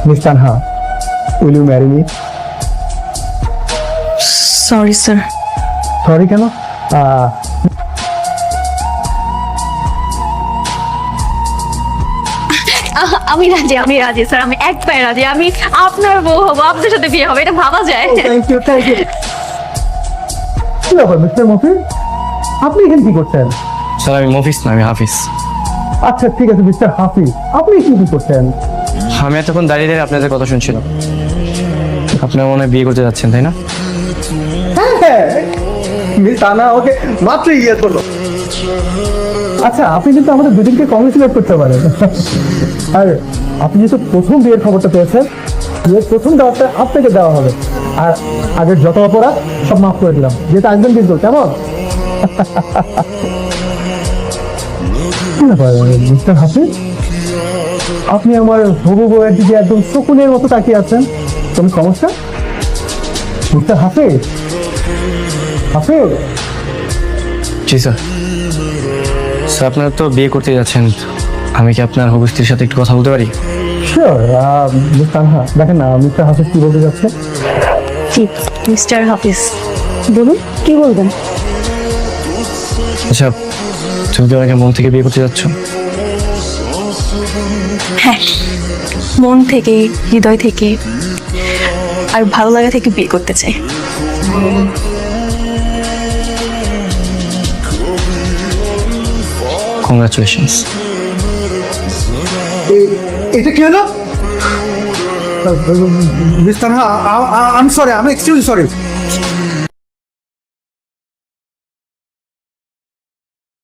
Miss Tanha, will you marry me? Sorry sir. Sorry কেন? আমি রাজি স্যার, আমি একবার রাজি। আমি আপনার বউ হবো, আপনার সাথে বিয়ে হবে, এটা ভাবা যায়? Thank you. কি ব্যাপার মিস্টার মফিজ, আপনি এখানে কি করছেন? স্যার আমি মফিজ না, আমি হাফিজ। আচ্ছা ঠিক আছে মিস্টার হাফিজ, আপনি কি করছেন? আমি এতক্ষণ দাঁড়িয়ে দাঁড়িয়ে আপনাদের কথা শুনছিলাম। আপনারা মনে হয় বিয়ে করতে যাচ্ছেন, তাই না? হ্যাঁ, মিস তানা ওকে মাত্র ইয়ে করলো। আচ্ছা আপনি কিন্তু আমাদের দুদিনকে কংগ্রেচুলেট করতে পারেন। আর আপনি যেহেতু প্রথম বিয়ের খবরটা পেয়েছেন, বিয়ের প্রথম দাওয়াতটা আপনাকে দেওয়া হবে। আর আগের যত অপরাধ সব মাফ করে দিলাম, যেহেতু আসবেন কিন্তু কেমন? কি ব্যাপার মিস্টার হাফিজ, আপনি আমার হবু বউয়ের দিকে একদম শকুনের মতো তাকিয়ে আছেন, কোনো সমস্যা? মিস্টার হাফিজ, হাফিজ জি স্যার। স্যার আপনারা তো বিয়ে করতে যাচ্ছেন, আমি কি আপনার হবু স্ত্রীর সাথে একটু কথা বলতে পারি? শিওর। মিস তানহা, দেখেন না মিস্টার হাফিজ কি বলতে যাচ্ছে। জি মিস্টার হাফিজ, বলুন কি বলবেন? আচ্ছা, তুমি কি আমাকে মন থেকে বিয়ে করতে যাচ্ছ? হ্যাঁ, মন থেকে, হৃদয় থেকে আর ভালো লাগা থেকে বিয়ে করতে চাই। কংগ্রাচুলেশনস। এটা কি হলো? Miss Tanha, I am sorry, আমি এক্সট্রিমলি সরি।